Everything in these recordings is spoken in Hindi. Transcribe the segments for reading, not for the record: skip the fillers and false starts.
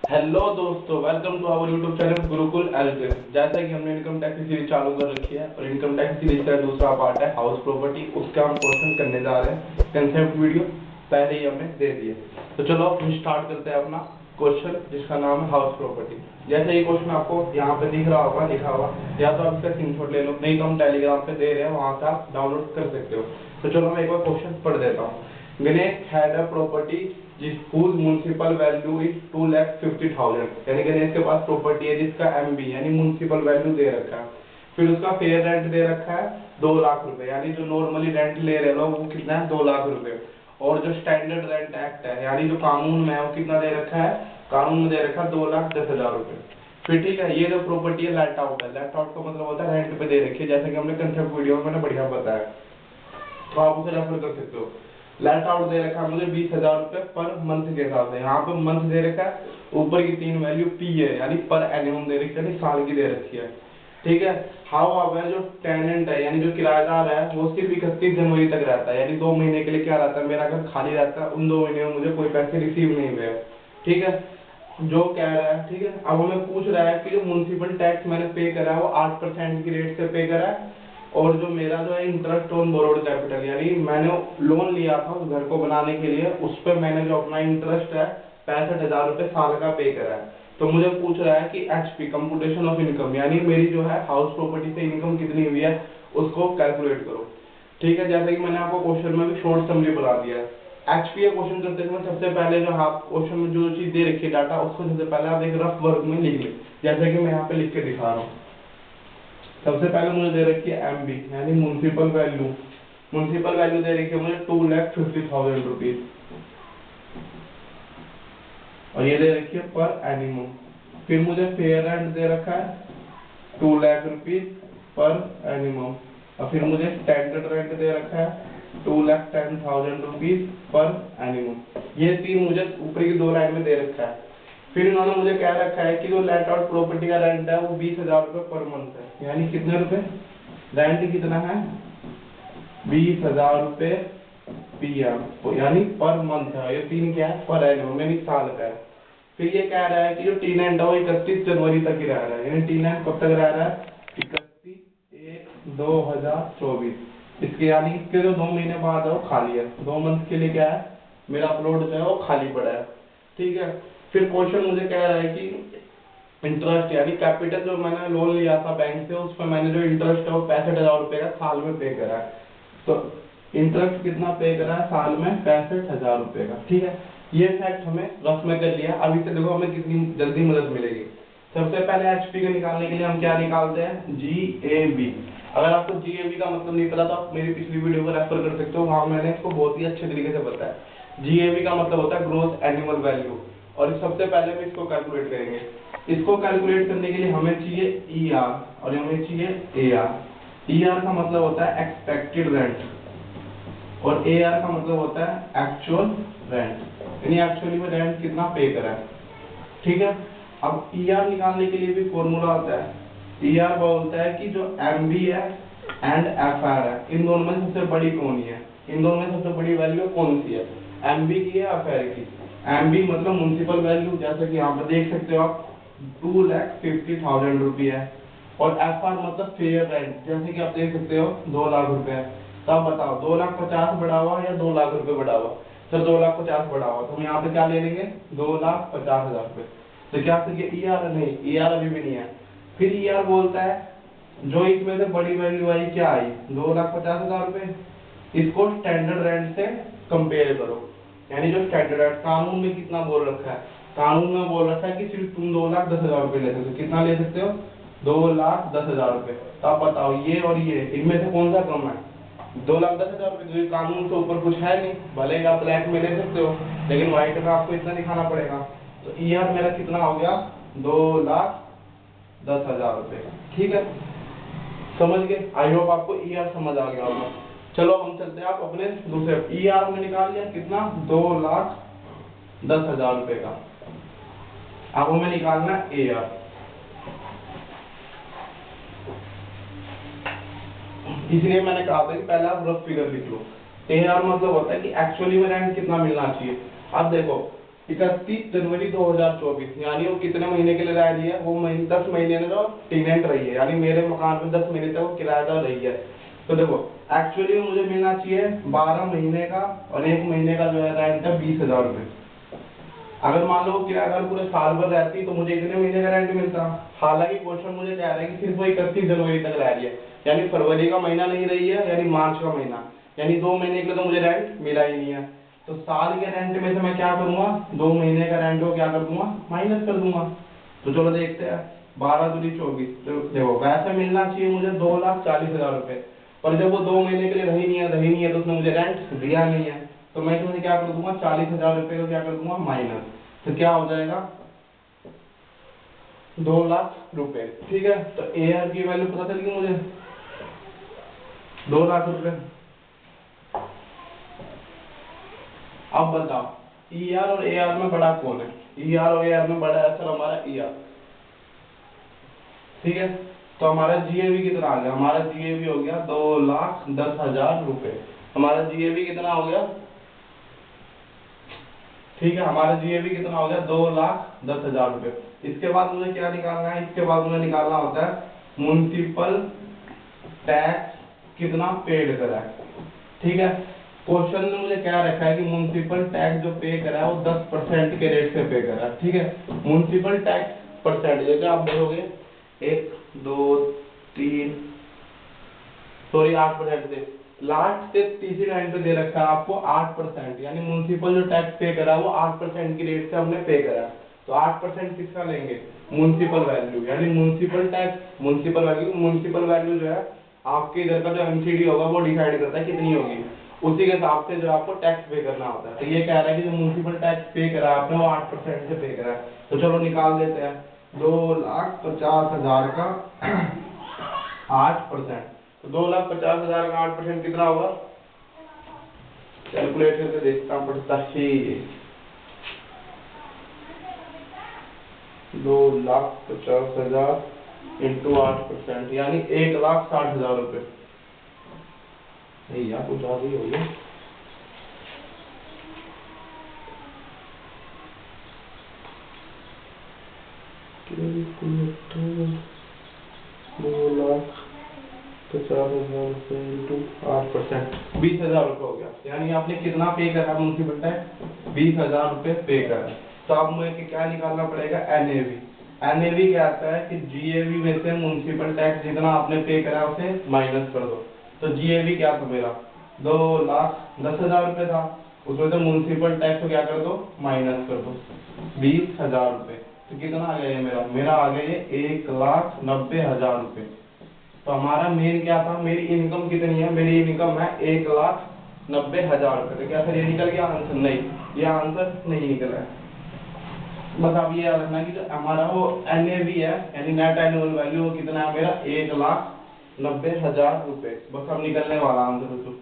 हेलो दोस्तों, welcome to our YouTube channel Gurukul LK. जैसा कि हमने इनकम टैक्स की सीरीज चालू कर रखी है और इनकम टैक्स सीरीज का दूसरा पार्ट है हाउस प्रॉपर्टी, उसका हम क्वेश्चन करने जा रहे हैं। कंसेप्ट वीडियो पहले ही हमने दे दिए, तो चलो हम स्टार्ट करते हैं अपना क्वेश्चन जिसका नाम है हाउस प्रॉपर्टी। जैसे ये क्वेश्चन आपको यहाँ पे दिख रहा होगा, लिखा हुआ, या तो आप इसका स्क्रीनशॉट ले लो, नहीं तो हम टेलीग्राम पे दे रहे हैं, वहां से आप डाउनलोड कर सकते हो। तो चलो मैं एक बार क्वेश्चन पढ़ देता हूँ। Ganesh had a property whose municipal value is 2,50,000, यानी गणेश के पास प्रॉपर्टी है जिसका एमबी यानी म्युनिसिपल वैल्यू दे रखा है। फिर उसका फेयर रेंट दे रखा है 2 लाख रुपए, यानी जो नॉर्मली रेंट ले रहे लोग वो कितना है 2 लाख रुपए। और जो स्टैंडर्ड रेंट एक्ट है यानी जो कानून में है वो कितना दे रखा है, कानून में दे रखा है 2,10,000 रुपए। फिर ठीक है, ये जो प्रॉपर्टी है लेट आउट है। लेट आउट का मतलब होता है रेंट पे दे रखी है, जैसे कि हमने कंसेप्ट वीडियो में मैंने बढ़िया बताया, तो आप उसे रेफर कर सकते हो। लेट आउट दे रखा है मुझे 20,000 रुपए पर मंथ के हिसाब से। यहाँ पे मंथ दे रखा है, ऊपर की 3 वैल्यू पी है यानी पर एनुअम दे रखी है, यानी साल की दे रखी है। ठीक है। हाउ अब जो टेनेंट है यानी जो किराएदार है वो सिर्फ 31 जनवरी तक रहता है, यानी 2 महीने के लिए क्या रहता है, मेरा घर खाली रहता है, उन 2 महीने में मुझे कोई पैसे रिसीव नहीं हुए। ठीक है, जो कह रहा है। ठीक है, अब हमें पूछ रहा है कि जो म्युनिसिपल टैक्स मैंने पे करा है वो 8% की रेट से पे करा है, और जो मेरा जो है इंटरेस्ट ऑन बोरोड कैपिटल, यानी मैंने लोन लिया था उस घर को बनाने के लिए, उस पर मैंने जो अपना इंटरेस्ट है 65,000 रुपए साल का पे करा है। तो मुझे पूछ रहा है कि एचपी कंप्यूटेशन ऑफ इनकम, यानी मेरी जो है हाउस प्रॉपर्टी से इनकम कितनी हुई है उसको कैलकुलेट करो। ठीक है, जैसे कि मैंने आपको क्वेश्चन में भी शॉर्ट समरी बता दिया है। एचपी का क्वेश्चन करते समय सबसे पहले जो आप क्वेश्चन में जो चीज दे रखी है डाटा, उसको सबसे पहले आप एक रफ वर्क में लिख ले, जैसे कि मैं यहाँ पे लिख के दिखा रहा हूँ। सबसे पहले मुझे दे रखी है एमबी यानी म्युनिसिपल वैल्यू। म्युनिसिपल वैल्यू दे रखी है मुझे 2,50,000 रुपीज, और ये दे रखी है पर एनिमम। फिर मुझे फेयर रेंट दे रखा है 2 लाख रुपीज पर एनिमम, और फिर मुझे स्टैंडर्ड रेंट दे रखा है 2,10,000 रुपीज पर एनिमम। ये तीन मुझे ऊपरी की 2 लाइन में दे रखा है। फिर इन्होंने मुझे कह रखा है कि जो लेट आउट प्रॉपर्टी का रेंट है वो 20,000 रुपए पर मंथ है, यानी कितने रुपए, रेंट कितना है 20,000 रुपए पीएम, यानी पर मंथ है। ये तीन क्या है, पर एनुअल यानी साल का है। फिर ये कह रहा है कि जो टेनेंट है वो 31 जनवरी तक ही रह रहा है, यानी टेनेंट कब तक रह रहा है 31/1/2024। इसके यानी इसके जो 2 महीने बाद है वो खाली है, 2 मंथ के लिए क्या है मेरा प्लॉट जो है वो खाली पड़ा है। ठीक है, फिर क्वेश्चन मुझे कह रहा है कि इंटरेस्ट यानी कैपिटल जो मैंने लोन लिया था बैंक से, उस पर मैंने जो इंटरेस्ट है वो 65,000 रुपए का साल में पे करा है। तो इंटरेस्ट कितना पे करा है साल में 65,000 रुपए का। ठीक है, ये फैक्ट हमें रफ में कर लिया। अभी से देखो हमें कितनी जल्दी मदद मिलेगी। सबसे पहले एचपी को निकालने के लिए हम क्या निकालते हैं, जीएबी। अगर आपको जीएबी का मतलब नहीं पता तो आप मेरी पिछली वीडियो को रेफर कर सकते हो, वहां मैंने इसको बहुत ही अच्छे तरीके से बताया। जीएबी का मतलब होता है ग्रोथ एनुअल वैल्यू, और सबसे पहले हम इसको कैलकुलेट करेंगे। इसको कैलकुलेट करने के लिए हमें चाहिए ईआर और हमें चाहिए एआर। ईआर का मतलब होता है एक्सपेक्टेड रेंट और एआर का मतलब होता है एक्चुअल रेंट, यानी एक्चुअली में रेंट कितना पे करा है। ठीक है, अब ईआर निकालने के लिए भी फॉर्मूला आता है। ईआर बोलता है कि जो एमबी है एंड एफआर है, इन दोनों में सबसे बड़ी कौन है, इन दोनों में सबसे बड़ी वैल्यू कौन सी है, एमबी की है एफआर की। एमबी मतलब म्युनिसिपल वैल्यू, जैसे कि यहाँ पर देख सकते हो आप 2,50,000 रुपये है, और एफआर मतलब फेयर रेंट, जैसे कि आप देख सकते हो 2 लाख रुपए है। तो आप बताओ 2,50,000 बढ़ा हुआ या 2 लाख रुपए बढ़ा हुआ, सर 2,50,000 बढ़ा हुआ, तो हम यहाँ पे क्या ले लेंगे 2,50,000 रुपए। तो क्या सर ये ईआर नहीं, ईआर अभी भी नहीं है। फिर ईआर बोलता है जो इसमें से बड़ी वैल्यू आई क्या आई 2,50,000 रुपए, इसको स्टैंडर्ड रेंट से कंपेयर करो, यानी जो स्टैंडर्ड रेंट कानून में कितना बोल रखा है, कानून में बोल रखा है कि सिर्फ तुम 2,10,000 रुपए ले सकते हो। कितना ले सकते हो 2,10,000 रुपए। तो आप बताओ ये और ये इनमें से कौन सा कम है, 2,10,000 रुपए, क्योंकि कानून से ऊपर कुछ है नहीं। भले आप ब्लैक में ले सकते हो लेकिन व्हाइट में आपको इतना दिखाना पड़ेगा। तो ईआर मेरा कितना हो गया 2,10,000 रुपए। ठीक है, समझ गए, आई होप आपको ईआर समझ आ गया होगा। चलो हम चलते हैं आप अपने दूसरे ईआर में निकाल लिया कितना 2,10,000 रुपए का। अब हमें निकालना है एआर। इसलिए मैंने कहा था कि पहले आप रफ फिगर लिख लो। एआर मतलब होता है कि एक्चुअली में रेंट कितना मिलना चाहिए। अब देखो 31 जनवरी 2024, यानी वो कितने महीने के लिए रह रही है, वो 10 महीने में जो टेनेंट रही है, यानी मेरे मकान में 10 महीने तक वो किराएदार रही है। तो देखो एक्चुअली मुझे मिलना चाहिए 12 महीने का, और 1 महीने का जो है रेंट है 20,000 रुपये। अगर मान लो वो किराएदार पूरे साल भर रहती तो मुझे इतने महीने का रेंट मिलता। हालांकि क्वेश्चन मुझे कह रहा है कि सिर्फ वो 31 जनवरी तक रह रही है, यानी फरवरी का महीना नहीं रही है, यानी मार्च का महीना, यानी 2 महीने के लिए तो मुझे रेंट मिला ही नहीं है। तो साल के रेंट में से मैं क्या करूंगा, 2 महीने का रेंट को क्या कर दूंगा, माइनस कर दूंगा। तो चलो देखते हैं, 12 दूनी 24। तो देखो वैसे मिलना चाहिए मुझे 2,40,000 रुपये, पर जब वो 2 महीने के लिए रही नहीं है तो उसने मुझे रेंट दिया नहीं है। तो मैं इसमें क्या कर दूंगा, 40,000 रुपये को क्या कर दूंगा माइनस, तो क्या हो जाएगा 2 लाख रुपए। ठीक है, तो AR की वैल्यू पता चल गई मुझे 2 लाख रुपए। अब बताओ ER और AR में बड़ा कौन है, ER और AR में बड़ा है सर हमारा ER। ठीक है, तो हमारा GAV कितना आ गया, हमारा GAV हो गया 2,10,000 रुपए। हमारा GAV कितना हो गया, ठीक है, हमारा GAV कितना हो गया 2,10,000 रुपए। इसके बाद मुझे क्या निकालना है, इसके बाद मुझे निकालना होता है म्युनिसिपल टैक्स कितना पेड करा है। ठीक है, क्वेश्चन में मुझे क्या रखा है कि म्युनिसिपल टैक्स जो पे करा है वो 10% के रेट से पे करा है। ठीक है, म्युनिसिपल टैक्स परसेंट जैसे आप देखोगे 1 2 3 सॉरी 8% से लास्ट से तीसरी लाइन पे दे रखा है आपको 8%, यानी म्युनिसिपल जो टैक्स पे करा है वो 8% की रेट से हमने पे करा है। तो 8% किसका लेंगे, म्युनिसिपल वैल्यू, यानी म्युनिसिपल टैक्स म्युनिसिपल वैल्यू जो है आपके इधर का जो MCD होगा वो डिसाइड करता है कितनी होगी, उसी के हिसाब से जो आपको टैक्स पे करना होता है। तो ये कह रहा है कि जो म्युनिसिपल टैक्स पे करा है आपने वो 8% से पे करा है। तो चलो निकाल देते हैं, 2,50,000 का 8%, तो 2,50,000 का 8% कितना होगा, कैलकुलेट करके देखना पड़ता है। 2,50,000 इंटू 8%, यानी 1,60,000 रुपये। नहीं यार कुछ ज्यादा ही हो गया। दो लाख 50,000 रुपये इंटू 8%, 20,000 रुपये हो गया। यानी आपने कितना पे करा म्युनिसिपल टैक्स, 20,000 रुपये पे करा। तो अब मुझे क्या निकालना पड़ेगा, NAV। NAV क्या आता है कि GAV में से म्युनिसिपल टैक्स जितना आपने पे करा उसे माइनस कर दो। तो GAV क्या था मेरा 2,10,000 रुपये था, उसमें से म्युनिसिपल टैक्स को क्या कर दो माइनस कर दो 20,000 रुपये। तो कितना आ गया ये मेरा आ गया ये 1,90,000 रुपये। तो हमारा मेन क्या था, मेरी इनकम कितनी है, मेरी इनकम है 1,90,000 रुपये। तो क्या सर ये निकल गया आंसर, नहीं ये आंसर नहीं निकला है। बस आप ये याद रखना कि जो हमारा वो NAV है यानी नेट एनुअल वैल्यू वो कितना है मेरा 1,90,000 रुपये। बस अब निकलने वाला आंसर तो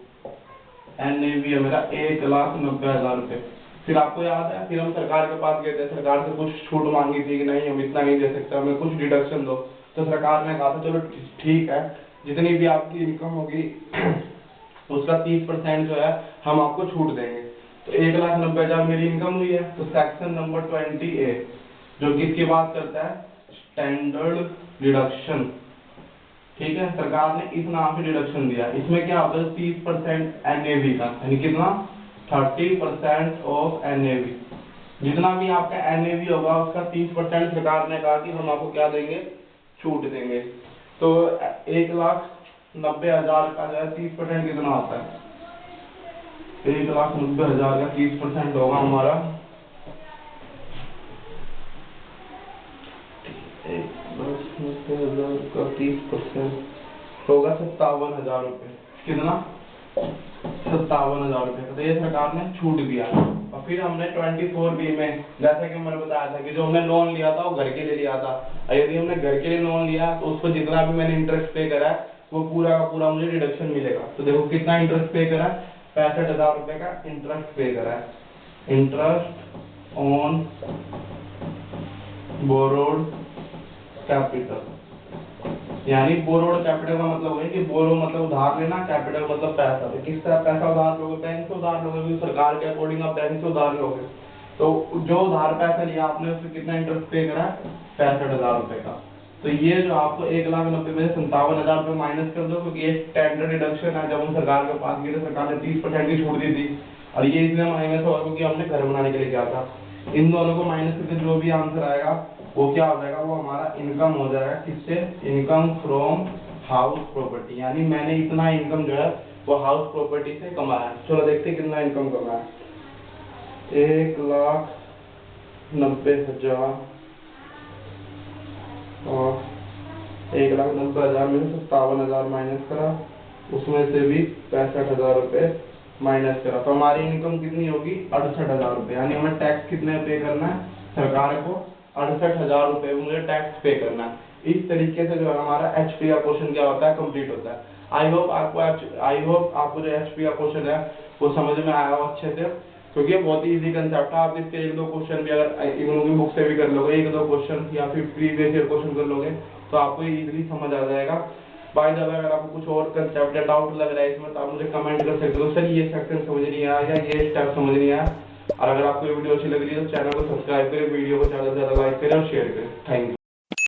NAV है मेरा 1,90,000 रुपये। फिर आपको याद है, फिर हम सरकार के पास गए थे, सरकार से कुछ छूट मांगी थी कि नहीं हम इतना नहीं दे सकते, हमें कुछ डिडक्शन दो। तो सरकार ने कहा था चलो ठीक है, जितनी भी आपकी इनकम होगी उसका 30% जो है हम आपको छूट देंगे। तो 1,90,000 मेरी इनकम हुई है। तो सेक्शन नंबर 20A जो किसकी बात करता है, स्टैंडर्ड डिडक्शन। ठीक है, सरकार ने इस नाम से डिडक्शन दिया। इसमें क्या होता है 30% NAV का, यानी कितना 30% ऑफ NAV। जितना भी आपका NAV होगा उसका 30% सरकार ने कहा कि हम आपको क्या देंगे, छूट देंगे। तो 1,90,000 का जो है 30% कितना होता है, 1,90,000 का 30% होगा हमारा 1,90,000 का 30% होगा 57,000 रुपये। कितना 57,000 रुपये। तो ये सरकार ने छूट दिया। और फिर हमने 24B में जैसे कि मैंने बताया था कि जो हमने लोन लिया था वो घर के लिए लिया था, और यदि हमने घर के लिए लोन लिया तो उस पर जितना भी मैंने इंटरेस्ट पे करा है वो पूरा का पूरा मुझे डिडक्शन मिलेगा। तो देखो कितना इंटरेस्ट पे करा है, 65,000 रुपये का इंटरेस्ट पे करा है। इंटरेस्ट ऑन बोरोड कैपिटल, यानी बोरोड कैपिटल का मतलब है कि बोरो मतलब उधार लेना, कैपिटल मतलब पैसा। तो किस तरह पैसा उधार लोगे, बैंक से उधार लोगे, सरकार के अकॉर्डिंग आप बैंक से उधार लोगे। तो जो उधार पैसा लिया आपने उसमें कितना इंटरेस्ट पे करा, 65,000 रुपए का। तो ये जो आपको 1,90,000 में 57,000 रुपए माइनस कर दो, क्योंकि ये स्टैंडर्ड डिडक्शन है। जब हम सरकार के पास गए तो सरकार ने 30% की छूट दी थी, और ये इसलिए माइनस हुआ क्योंकि हमने घर बनाने के लिए किया था। इन दोनों को माइनस करके जो भी आंसर आएगा वो क्या हो जाएगा, वो हमारा इनकम हो जाएगा। किससे? Income from house property. यानी मैंने इतना इनकम जो है वो हाउस प्रॉपर्टी से कमाया। चलो देखते हैं कितना इनकम कमाया। 1,90,000 और 1,90,000 में 57,000 माइनस करा, उसमें से भी 65,000 रुपए माइनस करा, तो हमारी इनकम कितनी होगी? 68,000 रुपए। यानी हमें टैक्स कितने पे करना है? सरकार को 68,000 रुपए मुझे टैक्स पे करना है। इस तरीके से जो है हमारा एचपी का क्वेश्चन क्या होता है, कंप्लीट होता है। आई होप आपको जो एचपी का क्वेश्चन है वो समझ में आया हो अच्छे से, क्योंकि ये बहुत ही इजी कंसेप्ट है। आप इसके 1-2 क्वेश्चन भी अगर इग्नू की बुक से भी कर लोगे, 1-2 क्वेश्चन या फिर प्रीवियस ईयर क्वेश्चन कर लोगे, तो आपको इजीली समझ आ जाएगा। बाय द वे, अगर आपको कुछ और कंसेप्ट या डाउट लग रहा है इसमें, तो आप मुझे कमेंट कर सकते हो, सर ये सेक्शन समझ नहीं आया या ये स्टेप समझ नहीं आया। और अगर आपको ये वीडियो अच्छी लग रही है तो चैनल को सब्सक्राइब करें, वीडियो को ज़्यादा से ज़्यादा लाइक करें और शेयर करें। Thank you.